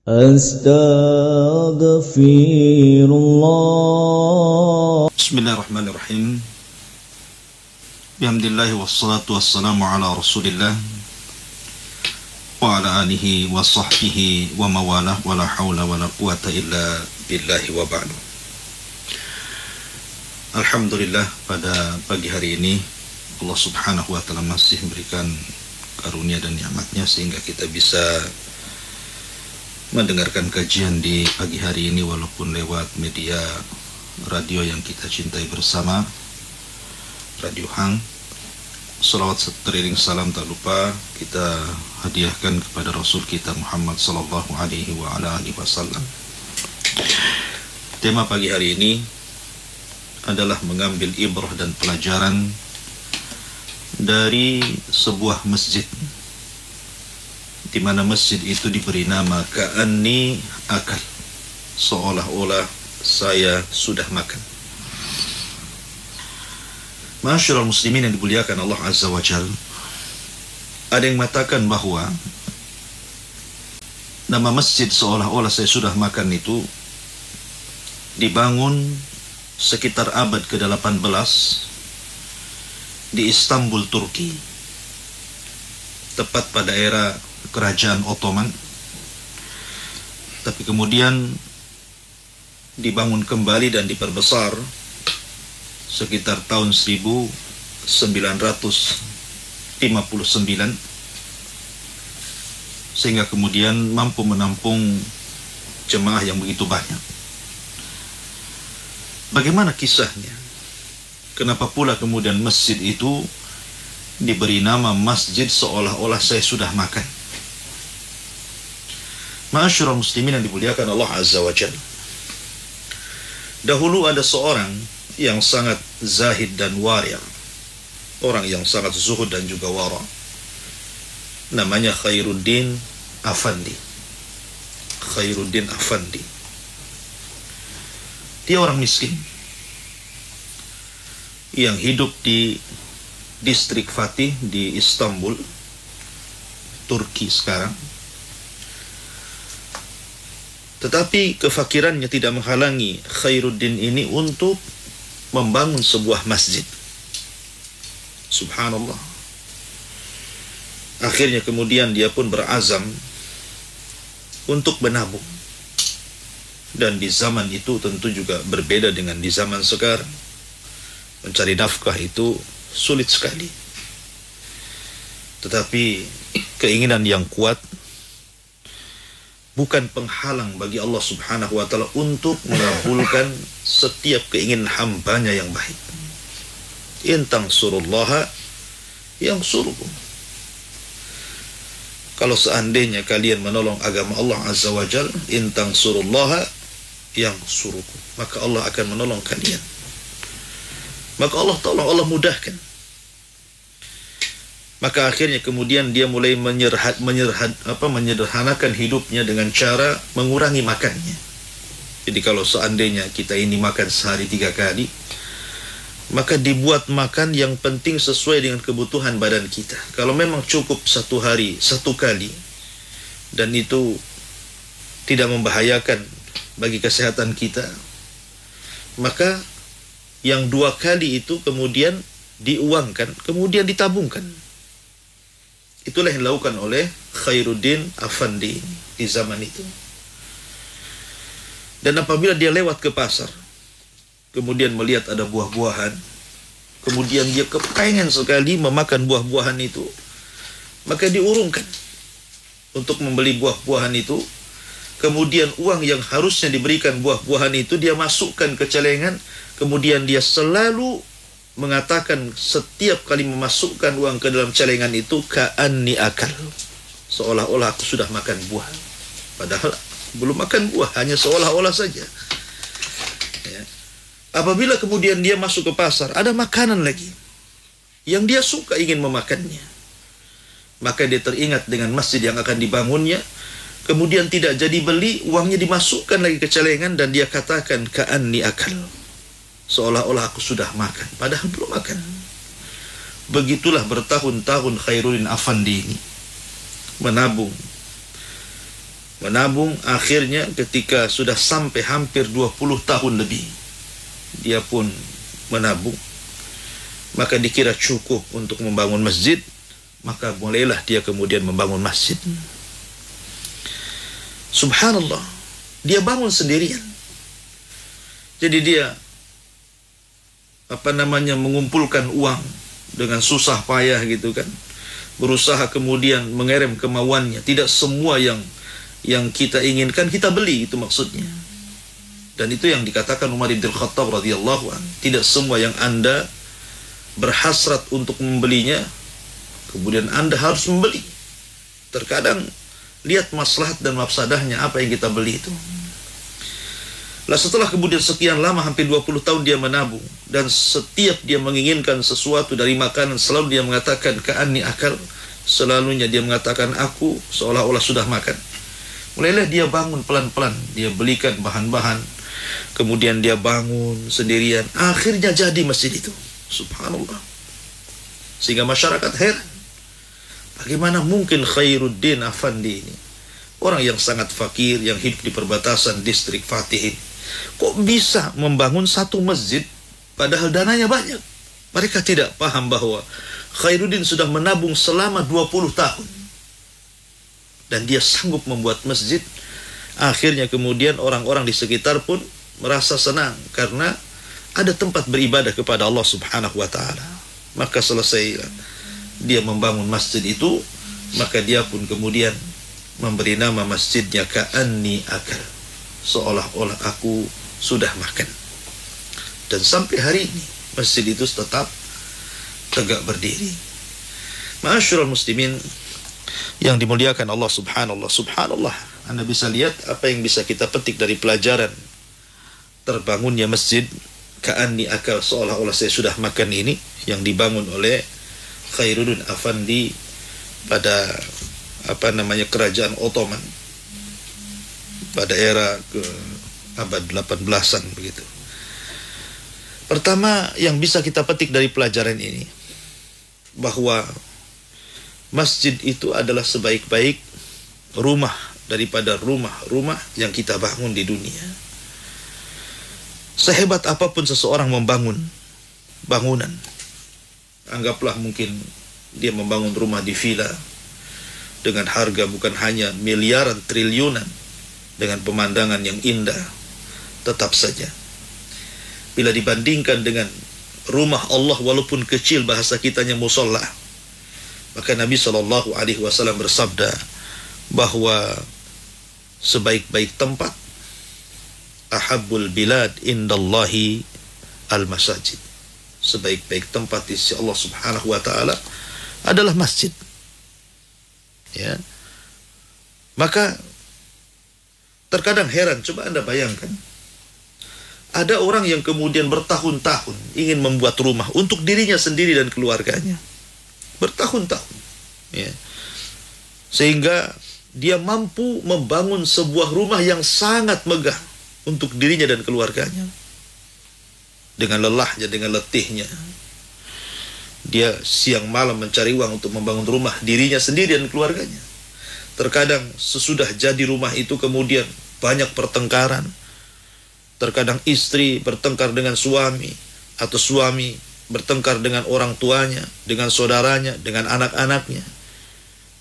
Astaghfirullah. Bismillahirrahmanirrahim. Bihamdillahi wassalatu wassalamu ala rasulillah wa ala alihi wa sahbihi wa mawalah wa la hawla wa la quwata illa billahi wa ba'du. Alhamdulillah, pada pagi hari ini Allah subhanahu wa ta'ala masih memberikan karunia dan nikmatnya sehingga kita bisa mendengarkan kajian di pagi hari ini walaupun lewat media radio yang kita cintai bersama, Radio Hang. Salawat teriring salam tak lupa kita hadiahkan kepada Rasul kita Muhammad sallallahu alaihi wa ala alihi wasallam. Tema pagi hari ini adalah mengambil ibrah dan pelajaran dari sebuah masjid, di mana masjid itu diberi nama Ka'anni Akal, seolah-olah saya sudah makan. Ma'asyiral muslimin yang dimuliakan Allah Azza wa Jal, ada yang mengatakan bahwa nama masjid seolah-olah saya sudah makan itu dibangun sekitar abad ke-18 di Istanbul, Turki, tepat pada era Kerajaan Ottoman, tapi kemudian dibangun kembali dan diperbesar sekitar tahun 1959, sehingga kemudian mampu menampung jemaah yang begitu banyak. Bagaimana kisahnya? Kenapa pula kemudian masjid itu diberi nama masjid seolah-olah saya sudah makan? Ma'asyiral muslimin yang dimuliakan Allah Azza wa Jalla, dahulu ada seorang yang sangat zahid dan wari', orang yang sangat zuhud dan juga wara', namanya Khairuddin Afandi. Khairuddin Afandi, dia orang miskin yang hidup di distrik Fatih di Istanbul, Turki sekarang. Tetapi kefakirannya tidak menghalangi Khairuddin ini untuk membangun sebuah masjid. Subhanallah. Akhirnya kemudian dia pun berazam untuk menabung. Dan di zaman itu tentu juga berbeda dengan di zaman sekarang. Mencari nafkah itu sulit sekali. Tetapi keinginan yang kuat bukan penghalang bagi Allah subhanahu wa ta'ala untuk mengabulkan setiap keinginan hambanya yang baik. In tansurullaha yansurukum. Kalau seandainya kalian menolong agama Allah azza wa jalla, in tansurullaha yansurukum, maka Allah akan menolong kalian. Maka Allah tolong, Allah mudahkan. Maka akhirnya kemudian dia mulai menyederhanakan hidupnya dengan cara mengurangi makannya. Jadi kalau seandainya kita ini makan sehari 3 kali, maka dibuat makan yang penting sesuai dengan kebutuhan badan kita. Kalau memang cukup 1 hari 1 kali, dan itu tidak membahayakan bagi kesehatan kita, maka yang 2 kali itu kemudian diuangkan, kemudian ditabungkan. Itulah yang dilakukan oleh Khairuddin Afandi di zaman itu. Dan apabila dia lewat ke pasar, kemudian melihat ada buah-buahan, kemudian dia kepengen sekali memakan buah-buahan itu, maka diurungkan untuk membeli buah-buahan itu. Kemudian uang yang harusnya diberikan buah-buahan itu dia masukkan ke celengan. Kemudian dia selalu mengatakan setiap kali memasukkan uang ke dalam celengan itu, Ka'anni Akal, seolah-olah aku sudah makan buah. Padahal belum makan buah, hanya seolah-olah saja ya. Apabila kemudian dia masuk ke pasar, ada makanan lagi yang dia suka ingin memakannya, maka dia teringat dengan masjid yang akan dibangunnya. Kemudian tidak jadi beli, uangnya dimasukkan lagi ke celengan, dan dia katakan Ka'anni Akal, seolah-olah aku sudah makan, padahal belum makan. Begitulah bertahun-tahun Khairuddin Afandi ini menabung menabung. Akhirnya ketika sudah sampai hampir 20 tahun lebih, dia pun menabung. Maka dikira cukup untuk membangun masjid, maka mulailah dia kemudian membangun masjid. Subhanallah, dia bangun sendirian. Jadi dia mengumpulkan uang dengan susah payah gitu kan, berusaha kemudian mengerem kemauannya. Tidak semua yang kita inginkan kita beli, itu maksudnya. Dan itu yang dikatakan Umar bin Khattab radhiyallahu anhu, tidak semua yang Anda berhasrat untuk membelinya kemudian Anda harus membeli. Terkadang lihat maslahat dan mafsadahnya apa yang kita beli itu. Lah setelah kemudian sekian lama, hampir 20 tahun dia menabung, dan setiap dia menginginkan sesuatu dari makanan, selalu dia mengatakan ka'anni akal, selalunya dia mengatakan aku seolah-olah sudah makan. Mulailah dia bangun pelan-pelan, dia belikan bahan-bahan, kemudian dia bangun sendirian, akhirnya jadi masjid itu. Subhanallah. Sehingga masyarakat heran, bagaimana mungkin Khairuddin Afandi ini, orang yang sangat fakir, yang hidup di perbatasan distrik Fatih ini, kok bisa membangun satu masjid padahal dananya banyak. Mereka tidak paham bahwa Khairuddin sudah menabung selama 20 tahun dan dia sanggup membuat masjid. Akhirnya kemudian orang-orang di sekitar pun merasa senang karena ada tempat beribadah kepada Allah Subhanahu wa ta'ala. Maka selesai dia membangun masjid itu, maka dia pun kemudian memberi nama masjidnya ka'anni akal, seolah-olah aku sudah makan. Dan sampai hari ini masjid itu tetap tegak berdiri. Ma'asyiral muslimin yang dimuliakan Allah subhanallah, Anda bisa lihat apa yang bisa kita petik dari pelajaran terbangunnya masjid ka'anni akal, seolah-olah saya sudah makan ini, yang dibangun oleh Khairuddin Afandi pada kerajaan Ottoman pada era ke abad 18-an begitu. Pertama yang bisa kita petik dari pelajaran ini, bahwa masjid itu adalah sebaik-baik rumah daripada rumah-rumah yang kita bangun di dunia. Sehebat apapun seseorang membangun bangunan, anggaplah mungkin dia membangun rumah di villa dengan harga bukan hanya miliaran, triliunan, dengan pemandangan yang indah, tetap saja bila dibandingkan dengan rumah Allah walaupun kecil, bahasa kitanya musola, maka Nabi SAW bersabda bahwa sebaik-baik tempat, ahabbul bilad indallahi al-masajid, sebaik-baik tempat di sisi Allah Subhanahu wa ta'ala adalah masjid. Ya. Maka terkadang heran, coba Anda bayangkan, ada orang yang kemudian bertahun-tahun ingin membuat rumah untuk dirinya sendiri dan keluarganya. Bertahun-tahun. Ya. Sehingga dia mampu membangun sebuah rumah yang sangat megah untuk dirinya dan keluarganya. Dengan lelahnya, dengan letihnya, dia siang malam mencari uang untuk membangun rumah dirinya sendiri dan keluarganya. Terkadang sesudah jadi rumah itu kemudian banyak pertengkaran. Terkadang istri bertengkar dengan suami, atau suami bertengkar dengan orang tuanya, dengan saudaranya, dengan anak-anaknya.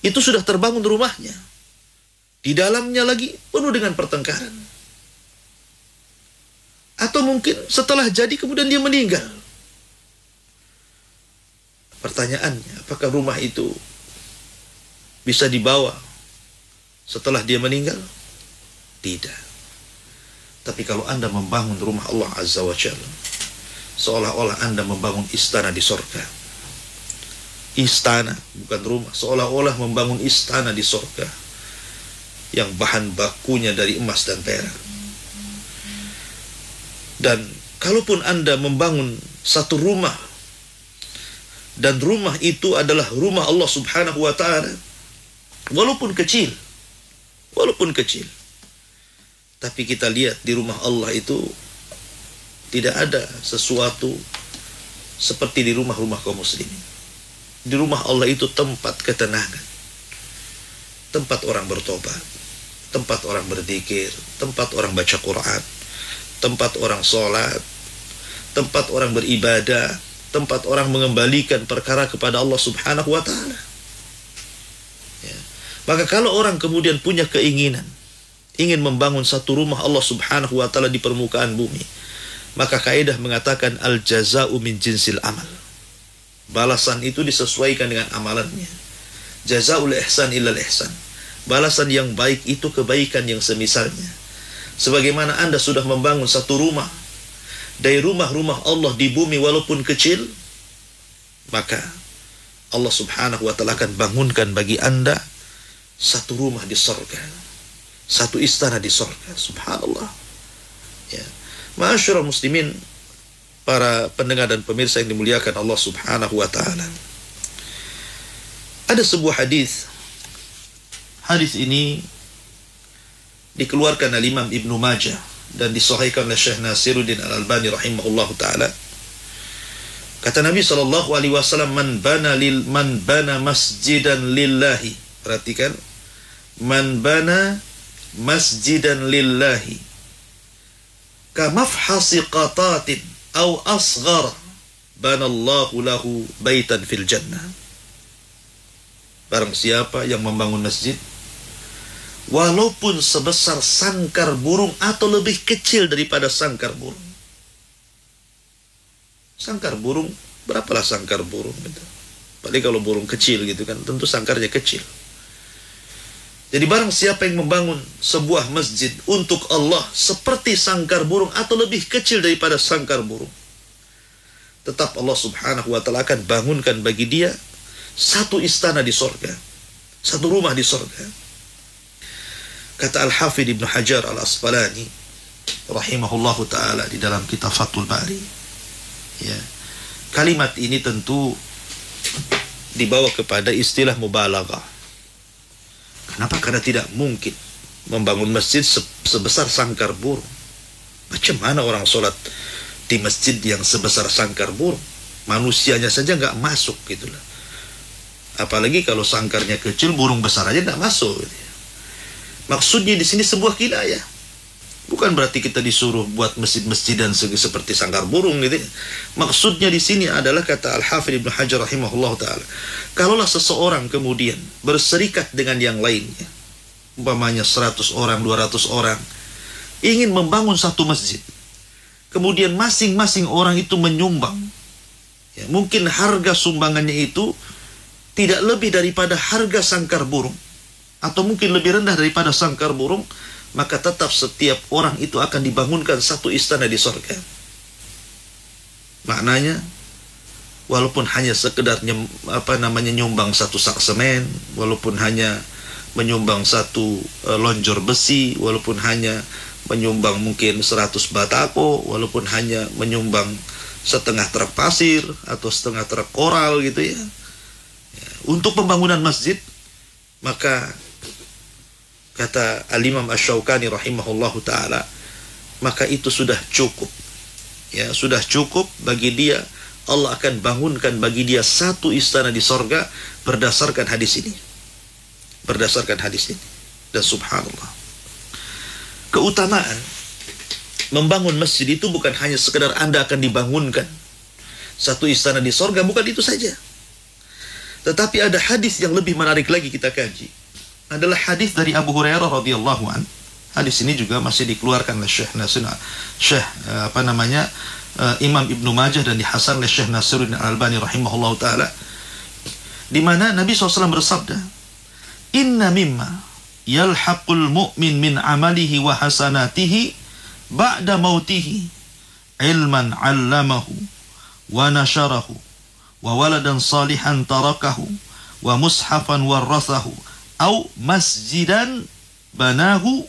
Itu sudah terbangun rumahnya. Di dalamnya lagi penuh dengan pertengkaran. Atau mungkin setelah jadi kemudian dia meninggal. Pertanyaannya, apakah rumah itu bisa dibawa setelah dia meninggal? Tidak. Tapi kalau Anda membangun rumah Allah Azza wa Jalla, seolah-olah Anda membangun istana di sorga. Istana, bukan rumah. Seolah-olah membangun istana di sorga, yang bahan bakunya dari emas dan perak. Dan kalaupun Anda membangun satu rumah, dan rumah itu adalah rumah Allah Subhanahu wa ta'ala, walaupun kecil, tapi kita lihat di rumah Allah itu tidak ada sesuatu seperti di rumah-rumah kaum muslimin. Di rumah Allah itu tempat ketenangan, tempat orang bertobat, tempat orang berzikir, tempat orang baca Quran, tempat orang sholat, tempat orang beribadah, tempat orang mengembalikan perkara kepada Allah Subhanahu wa ta'ala. Ya. Maka kalau orang kemudian punya keinginan ingin membangun satu rumah Allah Subhanahu wa ta'ala di permukaan bumi, maka kaidah mengatakan al jaza'u min jinsil amal. Balasan itu disesuaikan dengan amalannya. Jaza'ul ihsan illal ihsan. Balasan yang baik itu kebaikan yang semisalnya. Sebagaimana Anda sudah membangun satu rumah dari rumah-rumah Allah di bumi walaupun kecil, maka Allah Subhanahu wa ta'ala akan bangunkan bagi Anda satu rumah di surga, satu istana di surga. Subhanallah. Ya. Ma'asyiral muslimin, para pendengar dan pemirsa yang dimuliakan Allah Subhanahu wa ta'ala, ada sebuah hadis. Hadis ini dikeluarkan oleh Imam Ibnu Majah dan disahihkan oleh Syekh Nasiruddin Al-Albani rahimahullahu taala. Kata Nabi sallallahu alaihi wasallam, man bana masjidan lillahi. Perhatikan, man bana masjidan lillahi kamafhasi qatatin aw asghar banallahu lahu baitan fil jannah. Barang siapa yang membangun masjid walaupun sebesar sangkar burung atau lebih kecil daripada sangkar burung. Sangkar burung, berapalah sangkar burung gitu. Paling kalau burung kecil gitu kan, tentu sangkarnya kecil. Jadi barang siapa yang membangun sebuah masjid untuk Allah seperti sangkar burung atau lebih kecil daripada sangkar burung, tetap Allah Subhanahu wa ta'ala akan bangunkan bagi dia satu istana di surga, satu rumah di surga. Kata Al-Hafidh Ibnu Hajar Al-Asqalani rahimahullahu ta'ala di dalam kitab Fathul Bari, ya, kalimat ini tentu dibawa kepada istilah mubalaghah. Kenapa? Karena tidak mungkin membangun masjid sebesar sangkar burung. Macam mana orang sholat di masjid yang sebesar sangkar burung? Manusianya saja nggak masuk gitulah. Apalagi kalau sangkarnya kecil, burung besar aja nggak masuk gitu. Maksudnya di sini sebuah kinayah. Bukan berarti kita disuruh buat masjid-masjidan seperti sangkar burung gitu. Maksudnya di sini adalah, kata Al-Hafidh Ibnu Hajar rahimahullah ta'ala, kalaulah seseorang kemudian berserikat dengan yang lainnya, umpamanya 100 orang, 200 orang, ingin membangun satu masjid, kemudian masing-masing orang itu menyumbang, ya, mungkin harga sumbangannya itu tidak lebih daripada harga sangkar burung, atau mungkin lebih rendah daripada sangkar burung, maka tetap setiap orang itu akan dibangunkan satu istana di surga. Maknanya, walaupun hanya sekedar nyumbang satu sak semen, walaupun hanya menyumbang satu lonjor besi, walaupun hanya menyumbang mungkin 100 batako, walaupun hanya menyumbang setengah truk pasir atau setengah truk koral gitu ya, untuk pembangunan masjid, maka kata Al-Imam Asy-Syaukani rahimahullahu ta'ala, maka itu sudah cukup. Ya, sudah cukup bagi dia. Allah akan bangunkan bagi dia satu istana di sorga berdasarkan hadis ini. Berdasarkan hadis ini. Dan subhanallah, keutamaan membangun masjid itu bukan hanya sekedar Anda akan dibangunkan satu istana di sorga, bukan itu saja. Tetapi ada hadis yang lebih menarik lagi kita kaji. Adalah hadis dari Abu Hurairah radhiyallahu an. Hadis ini juga masih dikeluarkan oleh Imam Ibnu Majah dan dihasan oleh Syekh Nasiruddin Al-Albani rahimahullahu taala, di mana Nabi SAW bersabda, "Inna mimma yalhaqul mu'min min amalihi wa hasanatihi ba'da mautihi ilman 'allamahu wa nasharahu wa waladan salihan tarakahu wa mushafan warathahu au masjidan banahu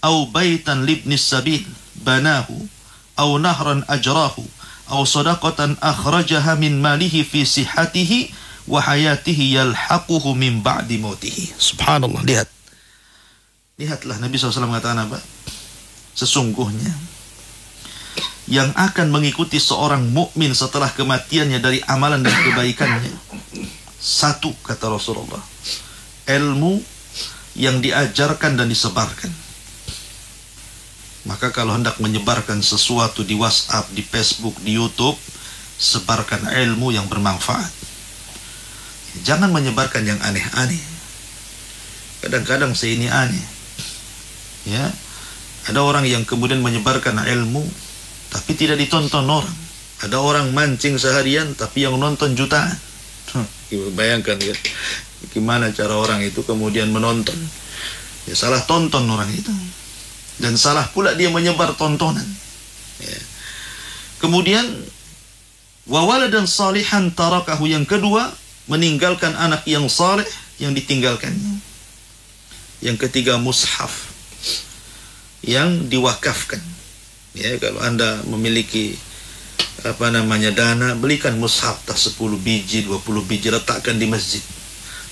au baitan libnis sabil banahu au nahran ajrahu au sadaqatan akhrajaha min malihi fi sihhatihi wa hayatihi yalhaquhu min ba'di mautihi." Subhanallah, lihatlah Nabi SAW mengatakan apa? Sesungguhnya yang akan mengikuti seorang mukmin setelah kematiannya dari amalan dan kebaikannya, satu, kata Rasulullah, ilmu yang diajarkan dan disebarkan. Maka kalau hendak menyebarkan sesuatu di WhatsApp, di Facebook, di YouTube, sebarkan ilmu yang bermanfaat. Jangan menyebarkan yang aneh-aneh. Kadang-kadang ini aneh. Ya, ada orang yang kemudian menyebarkan ilmu tapi tidak ditonton orang. Ada orang mancing seharian tapi yang nonton jutaan. Bayangkan ya, gimana cara orang itu kemudian menonton. Ya, salah tonton orang itu. Dan salah pula dia menyebar tontonan. Ya. Kemudian wawaladan salihan tarakahu, yang kedua, meninggalkan anak yang saleh yang ditinggalkannya. Yang ketiga, mushaf yang diwakafkan. Ya, kalau Anda memiliki dana, belikan mushaf 10 biji, 20 biji, letakkan di masjid.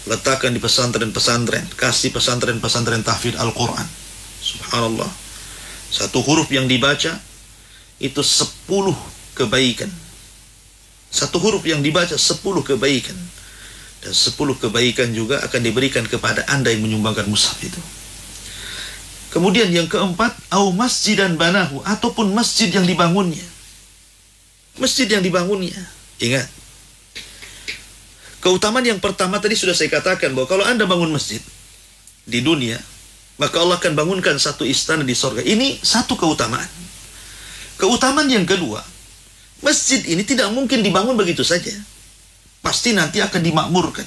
Letakkan di pesantren-pesantren, kasih pesantren-pesantren tahfidz Al-Quran. Subhanallah, satu huruf yang dibaca itu 10 kebaikan. Satu huruf yang dibaca 10 kebaikan. Dan 10 kebaikan juga akan diberikan kepada Anda yang menyumbangkan mushaf itu. Kemudian yang keempat, au masjidan banahu, ataupun masjid yang dibangunnya. Masjid yang dibangunnya. Ingat, keutamaan yang pertama tadi sudah saya katakan bahwa kalau Anda bangun masjid di dunia, maka Allah akan bangunkan satu istana di sorga. Ini satu keutamaan. Keutamaan yang kedua, masjid ini tidak mungkin dibangun begitu saja. Pasti nanti akan dimakmurkan.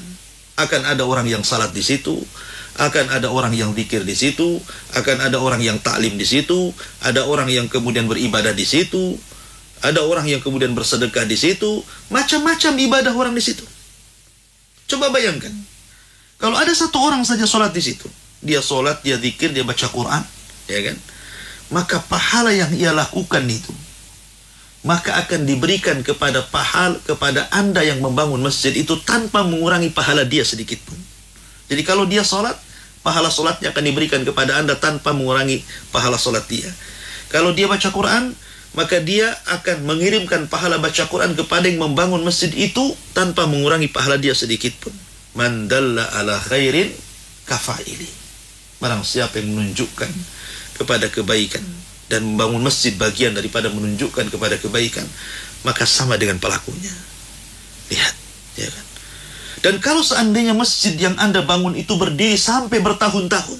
Akan ada orang yang salat di situ, akan ada orang yang zikir di situ, akan ada orang yang taklim di situ, ada orang yang kemudian beribadah di situ, ada orang yang kemudian bersedekah di situ, macam-macam ibadah orang di situ. Coba bayangkan, kalau ada satu orang saja sholat di situ, dia sholat, dia zikir, dia baca Quran, ya kan? Maka pahala yang ia lakukan itu, maka akan diberikan kepada Anda yang membangun masjid itu tanpa mengurangi pahala dia sedikit pun. Jadi kalau dia sholat, pahala sholatnya akan diberikan kepada Anda tanpa mengurangi pahala sholat dia. Kalau dia baca Quran, maka dia akan mengirimkan pahala baca Quran kepada yang membangun masjid itu tanpa mengurangi pahala dia sedikit pun. Man dalla ala khairin kafaili. Barang siapa yang menunjukkan kepada kebaikan, dan membangun masjid bagian daripada menunjukkan kepada kebaikan, maka sama dengan pelakunya. Lihat, ya kan? Dan kalau seandainya masjid yang Anda bangun itu berdiri sampai bertahun-tahun,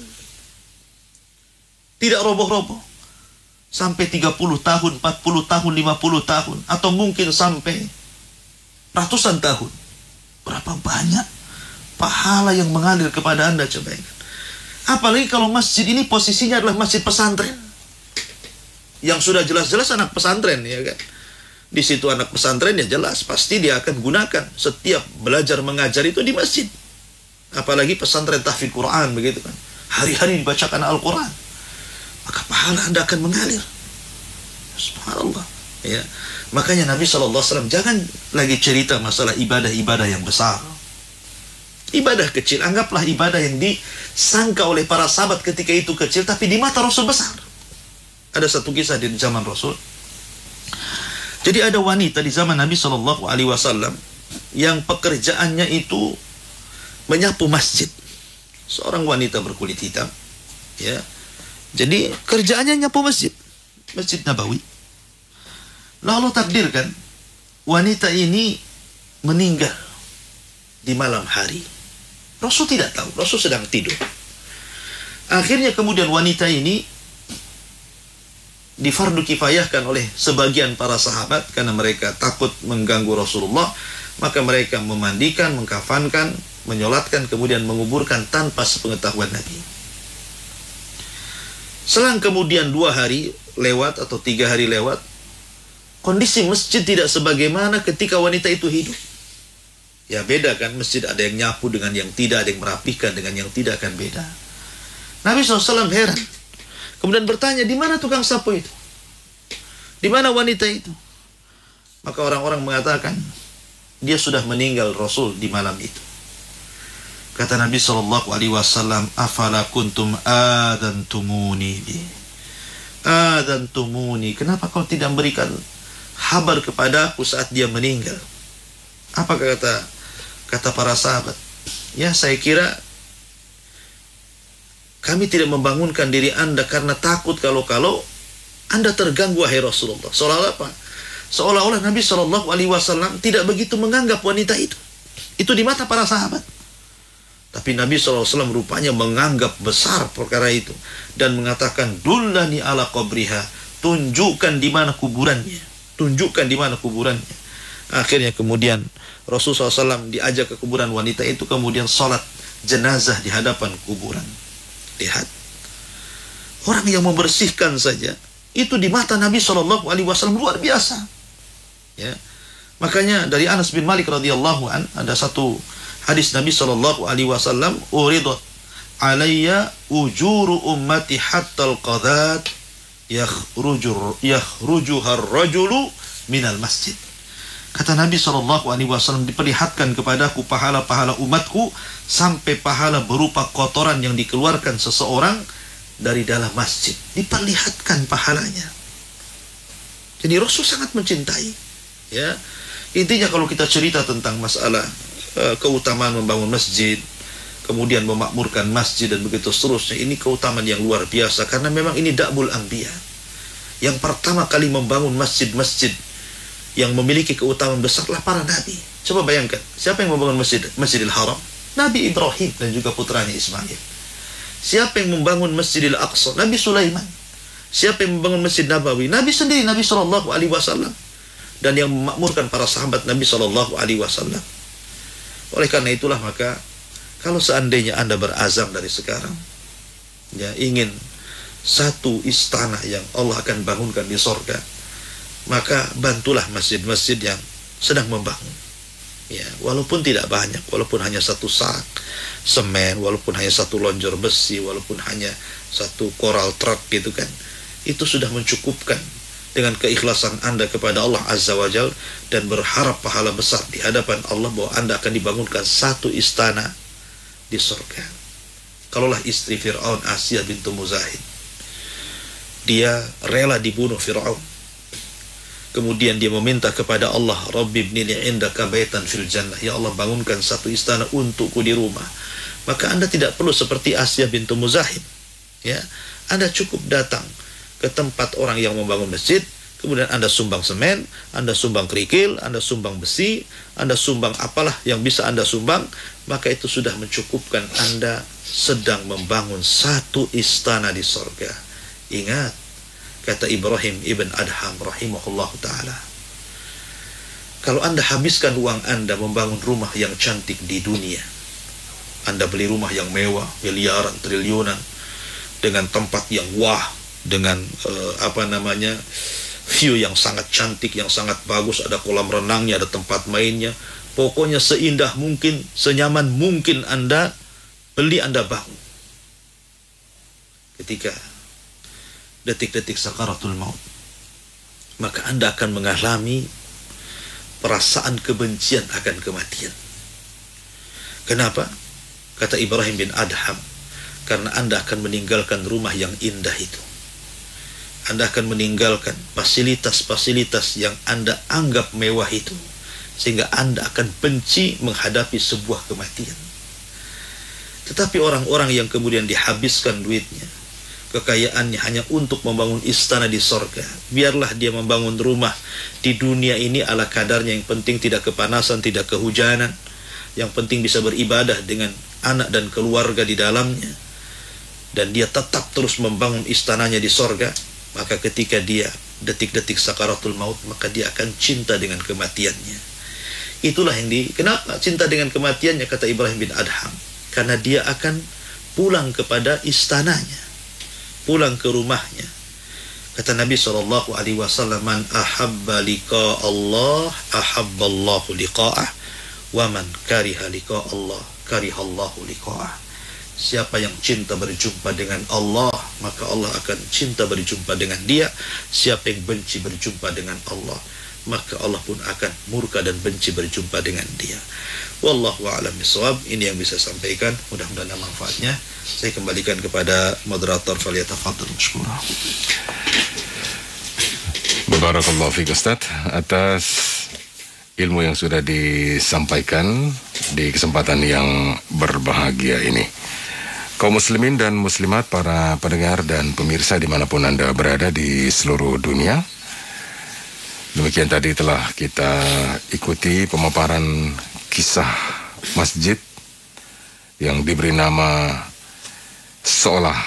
tidak roboh-roboh, sampai 30 tahun, 40 tahun, 50 tahun, atau mungkin sampai ratusan tahun, berapa banyak pahala yang mengalir kepada Anda, coba ingat. Apalagi kalau masjid ini posisinya adalah masjid pesantren, yang sudah jelas-jelas anak pesantren, ya kan? Di situ anak pesantren ya jelas, pasti dia akan gunakan setiap belajar mengajar itu di masjid. Apalagi pesantren tahfidz Quran, begitu kan? Hari-hari dibacakan Al-Quran, maka pahala Anda akan mengalir. Subhanallah, ya. Makanya Nabi SAW jangan lagi cerita masalah ibadah-ibadah yang besar. Ibadah kecil, anggaplah ibadah yang disangka oleh para sahabat ketika itu kecil, tapi di mata Rasul besar. Ada satu kisah di zaman Rasul. Jadi ada wanita di zaman Nabi SAW yang pekerjaannya itu menyapu masjid. Seorang wanita berkulit hitam, ya. Jadi kerjaannya nyapu masjid, Masjid Nabawi. Lalu takdirkan wanita ini meninggal di malam hari. Rasul tidak tahu, Rasul sedang tidur. Akhirnya kemudian wanita ini difardu kifayahkan oleh sebagian para sahabat karena mereka takut mengganggu Rasulullah, maka mereka memandikan, mengkafankan, menyolatkan, kemudian menguburkan tanpa sepengetahuan Nabi. Selang kemudian 2 hari lewat atau 3 hari lewat, kondisi masjid tidak sebagaimana ketika wanita itu hidup. Ya beda kan, masjid ada yang nyapu dengan yang tidak, ada yang merapihkan dengan yang tidak, kan beda. Nabi SAW heran. Kemudian bertanya, di mana tukang sapu itu? Di mana wanita itu? Maka orang-orang mengatakan, dia sudah meninggal Rasul di malam itu. Kata Nabi SAW, afala kuntum adantumuni bi. Adantumuni, kenapa kau tidak memberikan kabar kepada aku saat dia meninggal? Apa kata para sahabat? Ya, saya kira kami tidak membangunkan diri Anda karena takut kalau Anda terganggu, wahai Rasulullah. Seolah-olah apa? Seolah-olah Nabi SAW tidak begitu menganggap wanita itu. Itu di mata para sahabat. Tapi Nabi SAW rupanya menganggap besar perkara itu. Dan mengatakan, dullani ala qabriha. Tunjukkan di mana kuburannya. Tunjukkan di mana kuburannya. Akhirnya kemudian Rasulullah SAW diajak ke kuburan wanita itu. Kemudian salat jenazah di hadapan kuburan. Lihat. Orang yang membersihkan saja. Itu di mata Nabi SAW luar biasa. Ya. Makanya dari Anas bin Malik radhiyallahu an ada satu hadis Nabi SAW, uridat alayya ujuru ummati hatta al-qadat yakhrujuha ar-rajulu minal masjid. Kata Nabi SAW, diperlihatkan kepadaku pahala-pahala umatku sampai pahala berupa kotoran yang dikeluarkan seseorang dari dalam masjid. Diperlihatkan pahalanya. Jadi Rasul sangat mencintai. Ya, intinya kalau kita cerita tentang masalah keutamaan membangun masjid, kemudian memakmurkan masjid dan begitu seterusnya, ini keutamaan yang luar biasa karena memang ini da'bul anbiya. Yang pertama kali membangun masjid-masjid yang memiliki keutamaan besarlah para nabi. Coba bayangkan, siapa yang membangun Masjidil Haram? Nabi Ibrahim dan juga putranya Ismail. Siapa yang membangun Masjidil Aqsa? Nabi Sulaiman. Siapa yang membangun Masjid Nabawi? Nabi sendiri, Nabi SAW. Dan yang memakmurkan para sahabat Nabi SAW. Oleh karena itulah maka kalau seandainya Anda berazam dari sekarang, ya, ingin satu istana yang Allah akan bangunkan di sorga, maka bantulah masjid-masjid yang sedang membangun. Ya, walaupun tidak banyak, walaupun hanya satu sak semen, walaupun hanya satu lonjor besi, walaupun hanya satu koral truk gitu kan, itu sudah mencukupkan dengan keikhlasan Anda kepada Allah Azza wa Jal dan berharap pahala besar di hadapan Allah bahwa Anda akan dibangunkan satu istana di surga. Kalaulah istri Fir'aun, Asiyah bintu Muzahid, dia rela dibunuh Fir'aun, kemudian dia meminta kepada Allah, Rabbi ibnili indaka baitan fil jannah, ya Allah bangunkan satu istana untukku di rumah. Maka Anda tidak perlu seperti Asiyah bintu Muzahid, ya, Anda cukup datang ke tempat orang yang membangun masjid, kemudian Anda sumbang semen, Anda sumbang kerikil, Anda sumbang besi, Anda sumbang apalah yang bisa Anda sumbang, maka itu sudah mencukupkan Anda sedang membangun satu istana di sorga. Ingat, kata Ibrahim ibn Adham rahimahullah ta'ala, kalau Anda habiskan uang Anda membangun rumah yang cantik di dunia, Anda beli rumah yang mewah, miliaran, triliunan, dengan tempat yang wah, dengan view yang sangat cantik, yang sangat bagus, ada kolam renangnya, ada tempat mainnya, pokoknya seindah mungkin, senyaman mungkin Anda beli, Anda bangun. Ketika detik-detik sakaratul maut, maka Anda akan mengalami perasaan kebencian akan kematian. Kenapa? Kata Ibrahim bin Adham, karena Anda akan meninggalkan rumah yang indah itu. Anda akan meninggalkan fasilitas-fasilitas yang Anda anggap mewah itu, sehingga Anda akan benci menghadapi sebuah kematian. Tetapi orang-orang yang kemudian dihabiskan duitnya, kekayaannya hanya untuk membangun istana di sorga, biarlah dia membangun rumah di dunia ini ala kadarnya, yang penting tidak kepanasan, tidak kehujanan, yang penting bisa beribadah dengan anak dan keluarga di dalamnya, dan dia tetap terus membangun istananya di sorga. Maka ketika dia detik-detik sakaratul maut, maka dia akan cinta dengan kematiannya. Itulah yang kenapa cinta dengan kematiannya, kata Ibrahim bin Adham, karena dia akan pulang kepada istananya, pulang ke rumahnya. Kata Nabi SAW, man ahabba liqa Allah ahabballahu liqa'ah, wa man kariha liqa Allah karihallahu liqa'ah. Siapa yang cinta berjumpa dengan Allah, maka Allah akan cinta berjumpa dengan dia. Siapa yang benci berjumpa dengan Allah, maka Allah pun akan murka dan benci berjumpa dengan dia. Wallahu a'lam bishawab. Ini yang bisa sampaikan, mudah-mudahan ada manfaatnya. Saya kembalikan kepada moderator, falyatafadhal mashkura. Barakallahu fiik Ustaz atas ilmu yang sudah disampaikan di kesempatan yang berbahagia ini. Kaum muslimin dan muslimat, para pendengar dan pemirsa dimanapun Anda berada di seluruh dunia. Demikian tadi telah kita ikuti pemaparan kisah masjid yang diberi nama Seolah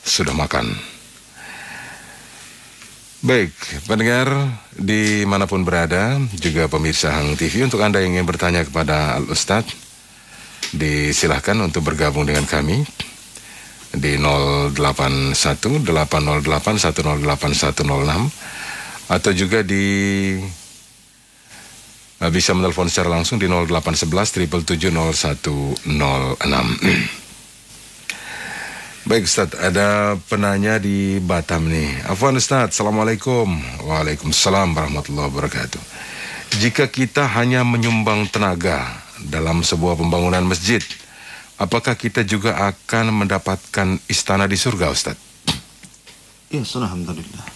Sudah Makan. Baik, pendengar dimanapun berada, juga pemirsa Hang TV, untuk Anda yang ingin bertanya kepada Al-Ustadz, disilahkan untuk bergabung dengan kami di 081-808-108-106, atau juga bisa menelpon secara langsung di 0811 777 0106. Baik Ustadz, ada penanya di Batam nih. Afwan Ustadz, Assalamualaikum. Waalaikumsalam warahmatullahi wabarakatuh. Jika kita hanya menyumbang tenaga dalam sebuah pembangunan masjid, apakah kita juga akan mendapatkan istana di surga, Ustadz? Ya, alhamdulillah.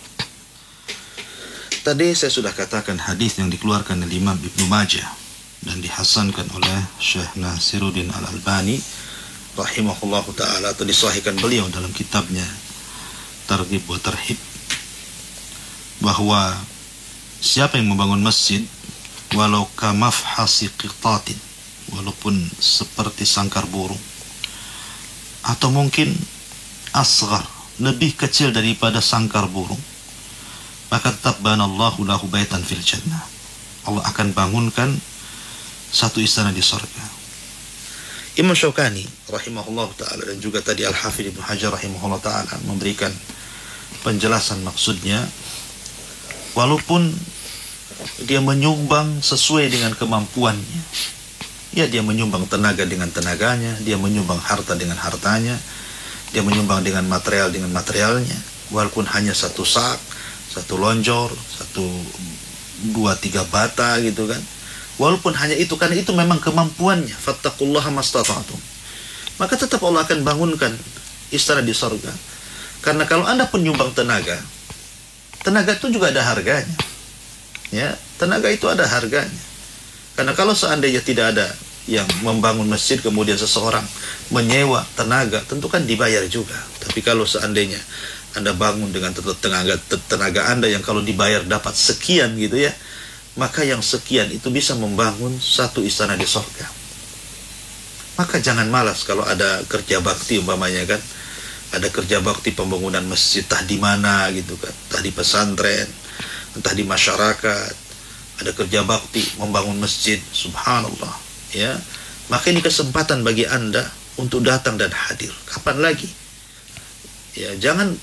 Tadi saya sudah katakan hadis yang dikeluarkan oleh Imam Ibnu Majah dan dihasankan oleh Syekh Nasiruddin Al-Albani rahimahullahu ta'ala, atau disahihkan beliau dalam kitabnya Targhib wa Tarhib, bahwa siapa yang membangun masjid walau kamafhasi qitatin, walaupun seperti sangkar burung, atau mungkin asghar, lebih kecil daripada sangkar burung, maka tetap banallahu lahu baitan fil jannah. Allah akan bangunkan satu istana di surga. Imam Syaukani rahimahullah ta'ala dan juga tadi Al-Hafidh Ibnu Hajar rahimahullah ta'ala memberikan penjelasan maksudnya, walaupun dia menyumbang sesuai dengan kemampuannya, ya, dia menyumbang tenaga dengan tenaganya, dia menyumbang harta dengan hartanya, dia menyumbang dengan materialnya, walaupun hanya satu sak, satu lonjor, satu, dua, tiga bata gitu kan, walaupun hanya itu, karena itu memang kemampuannya, fattaqullaha mastata'tum, maka tetap Allah akan bangunkan istana di surga. Karena kalau Anda penyumbang tenaga itu juga ada harganya, ya, tenaga itu ada harganya. Karena kalau seandainya tidak ada yang membangun masjid, kemudian seseorang menyewa tenaga, tentu kan dibayar juga. Tapi kalau seandainya Anda bangun dengan tenaga Anda yang kalau dibayar dapat sekian gitu ya, maka yang sekian itu bisa membangun satu istana di surga. Maka jangan malas kalau ada kerja bakti umpamanya kan, ada kerja bakti pembangunan masjid, entah di mana gitu kan, entah di pesantren, entah di masyarakat, ada kerja bakti membangun masjid, subhanallah, ya. Maka ini kesempatan bagi Anda untuk datang dan hadir. Kapan lagi? Ya, jangan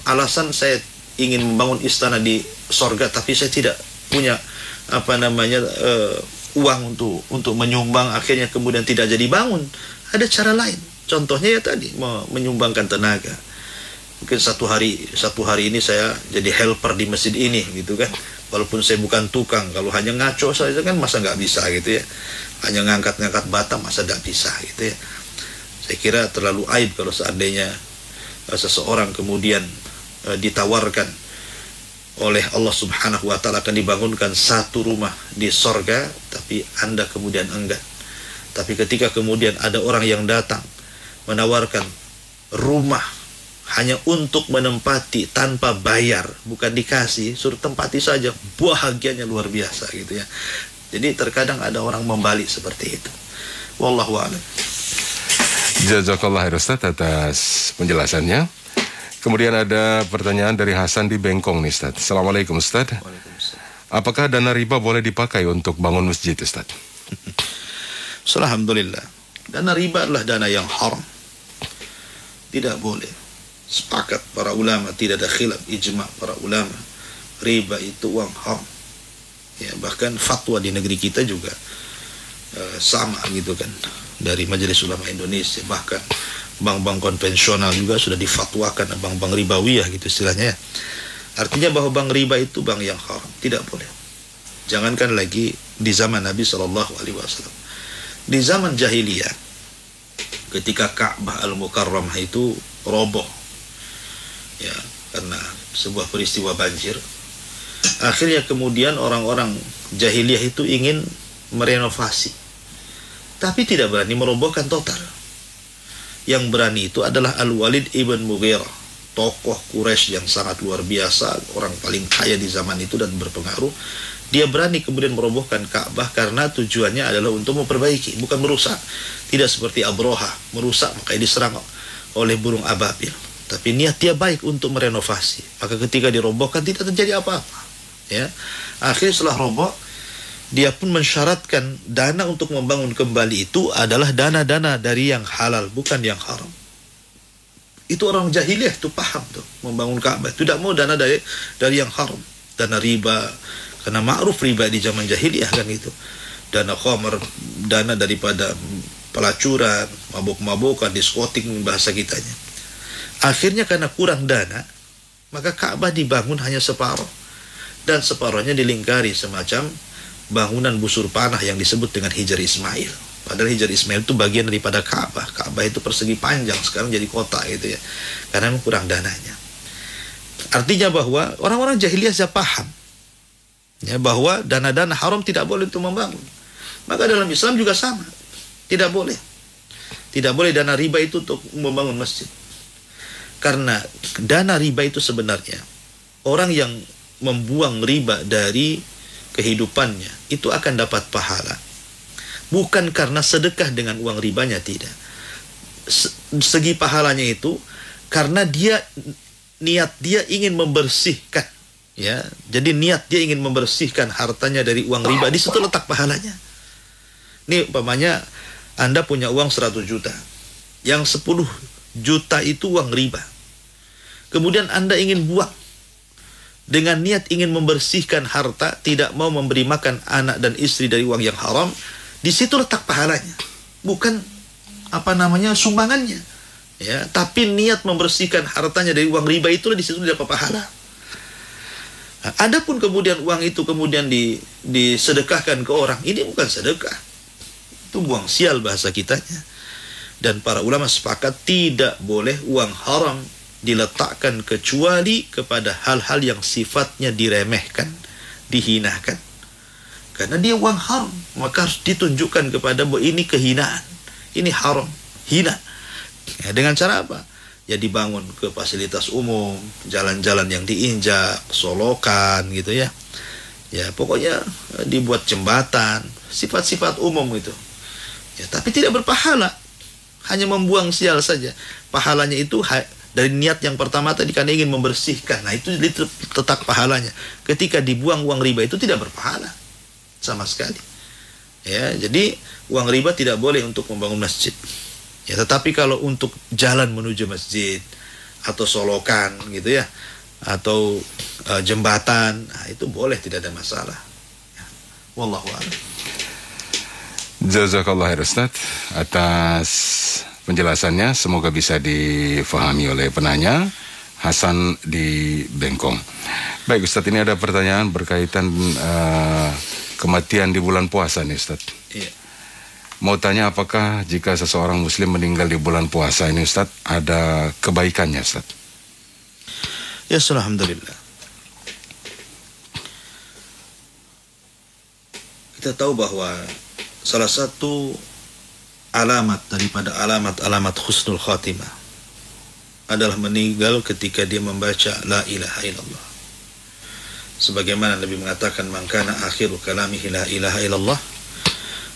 alasan saya ingin membangun istana di surga tapi saya tidak punya uang untuk menyumbang, akhirnya kemudian tidak jadi bangun. Ada cara lain. Contohnya ya tadi, menyumbangkan tenaga. Mungkin satu hari ini saya jadi helper di masjid ini gitu kan. Walaupun saya bukan tukang, kalau hanya ngaco saja kan masa nggak bisa gitu ya. Hanya ngangkat-ngangkat bata masa nggak bisa gitu ya. Saya kira terlalu aib kalau seandainya seseorang kemudian ditawarkan oleh Allah subhanahu wa ta'ala akan dibangunkan satu rumah di sorga, tapi Anda kemudian enggan. Tapi ketika kemudian ada orang yang datang menawarkan rumah hanya untuk menempati tanpa bayar, bukan dikasih, suruh tempati saja, bahagianya luar biasa gitu ya. Jadi terkadang ada orang membalik seperti itu. Wallahu a'lam. Jazakallah khair Ustaz atas penjelasannya. Kemudian ada pertanyaan dari Hasan di Bengkong nih Ustaz. Assalamualaikum Ustaz. Waalaikumsalam. Apakah dana riba boleh dipakai untuk bangun masjid Ustaz? Alhamdulillah. Dana riba adalah dana yang haram. Tidak boleh. Sepakat para ulama, tidak ada khilaf, ijma para ulama. Riba itu uang haram. Ya, bahkan fatwa di negeri kita juga sama gitu kan. Dari Majelis Ulama Indonesia, bahkan bank-bank konvensional juga sudah difatwakan bank-bank ribawiyah gitu istilahnya ya. Artinya bahwa bank riba itu bank yang haram, tidak boleh. Jangankan lagi di zaman Nabi SAW. Di zaman jahiliyah, ketika Ka'bah Al-Mukarramah itu roboh, ya, karena sebuah peristiwa banjir, akhirnya kemudian orang-orang jahiliyah itu ingin merenovasi, tapi tidak berani merobohkan total. Yang berani itu adalah Al-Walid ibn Mughirah, tokoh Quraisy yang sangat luar biasa, orang paling kaya di zaman itu dan berpengaruh. Dia berani kemudian merobohkan Ka'bah karena tujuannya adalah untuk memperbaiki, bukan merusak. Tidak seperti Abroha, merusak makanya diserang oleh burung ababil. Tapi niat dia baik untuk merenovasi. Maka ketika dirobohkan tidak terjadi apa-apa. Ya, akhirnya setelah roboh, dia pun mensyaratkan dana untuk membangun kembali itu adalah dana-dana dari yang halal, bukan yang haram. Itu orang jahiliyah tuh paham tuh, membangun Ka'bah tidak mau dana dari yang haram, dana riba, karena ma'ruf riba di zaman jahiliyah kan itu. Dana khamar, dana daripada pelacuran, mabuk-mabukan, diskotik bahasa kitanya. Akhirnya karena kurang dana, maka Ka'bah dibangun hanya separuh, dan separuhnya dilingkari semacam bangunan busur panah yang disebut dengan Hijar Ismail. Padahal Hijar Ismail itu bagian daripada Ka'bah. Ka'bah itu persegi panjang, sekarang jadi kota gitu ya. Karena memang kurang dananya. Artinya bahwa orang-orang jahiliyah sudah paham ya, bahwa dana-dana haram tidak boleh untuk membangun. Maka dalam Islam juga sama. Tidak boleh. Tidak boleh dana riba itu untuk membangun masjid. Karena dana riba itu sebenarnya orang yang membuang riba dari kehidupannya itu akan dapat pahala, bukan karena sedekah dengan uang ribanya, tidak. Segi pahalanya itu karena niat dia ingin membersihkan, ya. Jadi niat dia ingin membersihkan hartanya dari uang riba, di situ letak pahalanya. Ini umpamanya Anda punya uang 100 juta, yang 10 juta itu uang riba. Kemudian Anda ingin buang dengan niat ingin membersihkan harta, tidak mau memberi makan anak dan istri dari uang yang haram, di situ letak pahalanya. Bukan sumbangannya. Ya, tapi niat membersihkan hartanya dari uang riba itulah di situ dapat pahala. Nah, adapun kemudian uang itu kemudian disedekahkan ke orang, ini bukan sedekah. Itu buang sial bahasa kitanya. Dan para ulama sepakat tidak boleh uang haram diletakkan kecuali kepada hal-hal yang sifatnya diremehkan, dihinakan. Karena dia uang haram, maka harus ditunjukkan kepada bahwa ini kehinaan, ini haram, hina. Ya, dengan cara apa? Ya dibangun ke fasilitas umum, jalan-jalan yang diinjak, solokan gitu ya. Ya pokoknya dibuat jembatan, sifat-sifat umum itu. Ya, tapi tidak berpahala, hanya membuang sial saja. Pahalanya itu dari niat yang pertama tadi karena ingin membersihkan. Nah itu letak pahalanya. Ketika dibuang uang riba itu tidak berpahala sama sekali. Ya, jadi uang riba tidak boleh untuk membangun masjid. Ya, tetapi kalau untuk jalan menuju masjid atau solokan gitu ya, atau jembatan, nah, itu boleh, tidak ada masalah. Ya. Wallahu a'lam. Jazakallah khair Ustaz atas penjelasannya, semoga bisa difahami oleh penanya Hasan di Bengkong. Baik Ustaz, ini ada pertanyaan berkaitan kematian di bulan puasa nih Ustaz. Iya. Mau tanya apakah jika seseorang muslim meninggal di bulan puasa ini Ustaz, ada kebaikannya Ustaz? Ya, alhamdulillah. Kita tahu bahwa salah satu alamat daripada alamat husnul khatimah adalah meninggal ketika dia membaca la ilaha illallah. Sebagaimana Nabi mengatakan, man kana akhiru kalamihi la ilaha illallah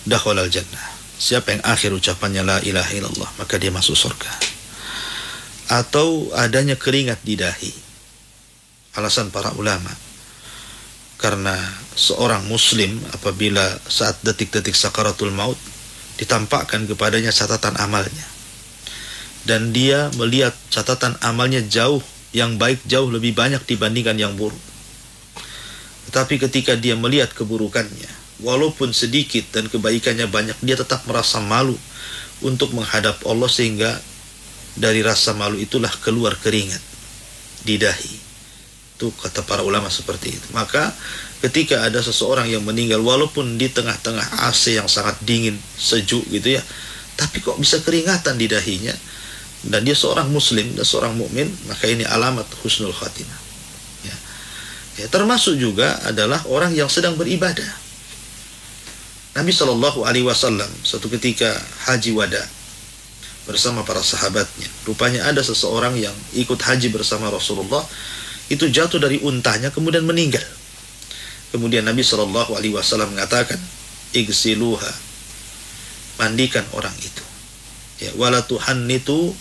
dakhalal jannah. Siapa yang akhir ucapannya la ilaha illallah, maka dia masuk surga. Atau adanya keringat di dahi. Alasan para ulama, karena seorang muslim apabila saat detik-detik sakaratul maut ditampakkan kepadanya catatan amalnya, dan dia melihat catatan amalnya yang baik jauh lebih banyak dibandingkan yang buruk. Tetapi ketika dia melihat keburukannya, walaupun sedikit dan kebaikannya banyak, dia tetap merasa malu untuk menghadap Allah, sehingga dari rasa malu itulah keluar keringat di dahi. Itu kata para ulama seperti itu. Maka ketika ada seseorang yang meninggal walaupun di tengah-tengah AC yang sangat dingin, sejuk gitu ya, tapi kok bisa keringatan di dahinya, dan dia seorang muslim dan seorang mukmin, maka ini alamat husnul khatimah. Ya, termasuk juga adalah orang yang sedang beribadah. Nabi SAW suatu ketika haji wada, bersama para sahabatnya. Rupanya ada seseorang yang ikut haji bersama Rasulullah, itu jatuh dari untanya kemudian meninggal. Kemudian Nabi SAW mengatakan, igsiluha, mandikan orang itu. Ya, wala tuhannitu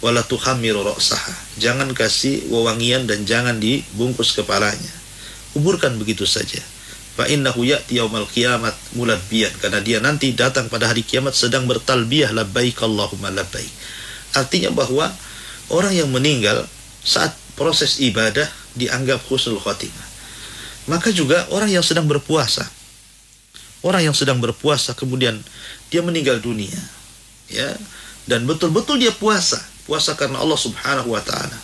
wala tuhammiru ra'saha. Jangan kasih wewangian dan jangan dibungkus kepalanya. Kuburkan begitu saja. Fa innahu ya'ti yaumal qiyamat mulabbiyan, karena dia nanti datang pada hari kiamat sedang bertalbiyah labbaik Allahumma labbaik. Artinya bahwa orang yang meninggal saat proses ibadah dianggap husnul khotimah. Maka juga orang yang sedang berpuasa. Orang yang sedang berpuasa kemudian dia meninggal dunia, ya, dan betul-betul dia puasa karena Allah Subhanahu wa taala.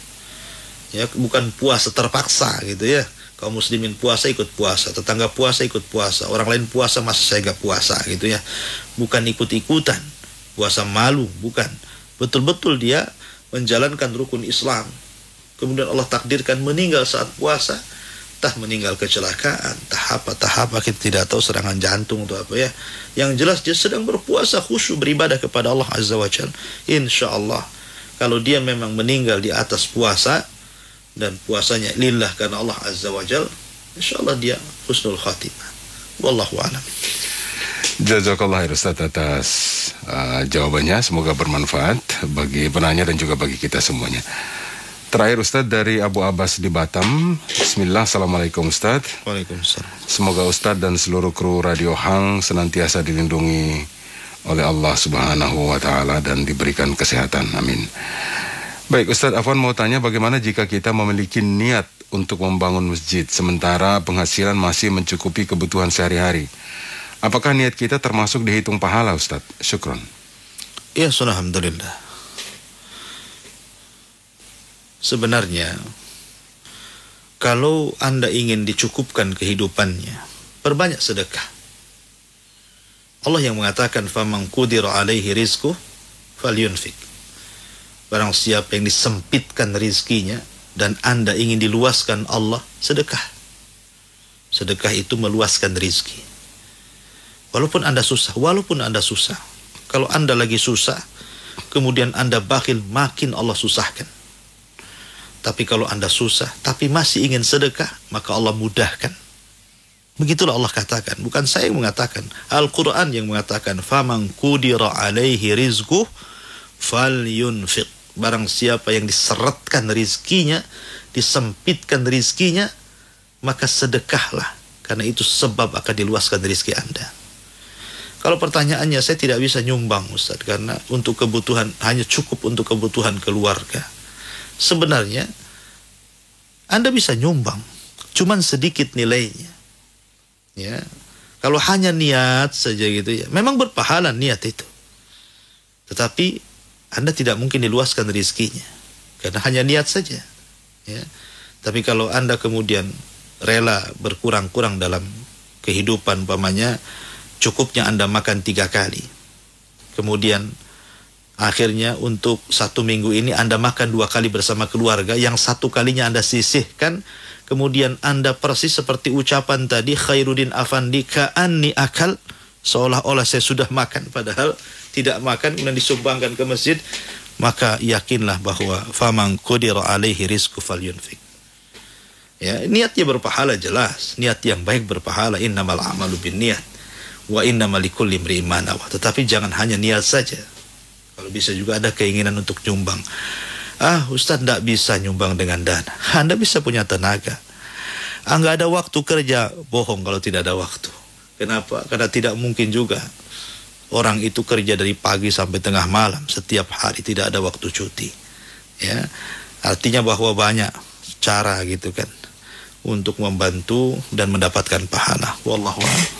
Ya, bukan puasa terpaksa gitu ya. Kaum muslimin puasa ikut puasa, tetangga puasa ikut puasa, orang lain puasa masa saya gak puasa gitu ya. Bukan ikut-ikutan, puasa malu, bukan. Betul-betul dia menjalankan rukun Islam. Kemudian Allah takdirkan meninggal saat puasa, entah meninggal kecelakaan, entah apa kita tidak tahu, serangan jantung atau apa ya. Yang jelas dia sedang berpuasa khusyuk beribadah kepada Allah Azza wa Jalla. Insyaallah kalau dia memang meninggal di atas puasa dan puasanya lillah karena Allah Azza wa Jalla, insyaallah dia husnul khatimah. Wallahu a'lam. Jazakallah khair Ustaz atas jawabannya, semoga bermanfaat bagi penanya dan juga bagi kita semuanya. Terakhir Ustaz dari Abu Abbas di Batam. Bismillah, Assalamualaikum Ustaz. Waalaikumsalam. Semoga Ustaz dan seluruh kru Radio Hang senantiasa dilindungi oleh Allah Subhanahu wa taala dan diberikan kesehatan. Amin. Baik Ustaz, Afwan mau tanya bagaimana jika kita memiliki niat untuk membangun masjid sementara penghasilan masih mencukupi kebutuhan sehari-hari. Apakah niat kita termasuk dihitung pahala Ustaz? Syukron. Ya, alhamdulillah. Sebenarnya kalau Anda ingin dicukupkan kehidupannya, perbanyak sedekah. Allah yang mengatakan faman qudira alaihi rizquh falyunfik. Barang siapa yang disempitkan rizkinya dan Anda ingin diluaskan Allah, sedekah. Sedekah itu meluaskan rizki. Walaupun Anda susah. Kalau Anda lagi susah, kemudian Anda bakhil, makin Allah susahkan. Tapi kalau Anda susah, tapi masih ingin sedekah, maka Allah mudahkan. Begitulah Allah katakan. Bukan saya yang mengatakan. Al-Quran yang mengatakan, faman qudira alaihi rizquh falyunfiq. Barang siapa yang diseretkan rizkinya, disempitkan rizkinya, maka sedekahlah. Karena itu sebab akan diluaskan rizki Anda. Kalau pertanyaannya, saya tidak bisa nyumbang Ustaz, karena untuk kebutuhan, hanya cukup untuk kebutuhan keluarga. Sebenarnya Anda bisa nyumbang, cuman sedikit nilainya. Ya, kalau hanya niat saja gitu ya, memang berpahala niat itu. Tetapi Anda tidak mungkin diluaskan rizkinya karena hanya niat saja. Ya. Tapi kalau Anda kemudian rela berkurang-kurang dalam kehidupan, umpamanya cukupnya Anda makan 3 kali, kemudian akhirnya untuk 1 minggu ini Anda makan 2 kali bersama keluarga, yang 1 kalinya Anda sisihkan, kemudian Anda persis seperti ucapan tadi, Khairuddin Afandi ka'anni akal, seolah-olah saya sudah makan, padahal tidak makan, kemudian disumbangkan ke masjid, maka yakinlah bahwa faman qudira alaihi rizquh falyunfik. Ya, niatnya berpahala jelas, niat yang baik berpahala, innamal a'malu binniyat wa innamal likulli imri'in ma nawa. Tetapi jangan hanya niat saja. Kalau bisa juga ada keinginan untuk nyumbang. Ustaz tidak bisa nyumbang dengan dana. Anda bisa punya tenaga. Nggak ada waktu kerja, bohong kalau tidak ada waktu. Kenapa? Karena tidak mungkin juga orang itu kerja dari pagi sampai tengah malam setiap hari, tidak ada waktu cuti. Ya, artinya bahwa banyak cara gitu kan untuk membantu dan mendapatkan pahala. Wallahu a'lam.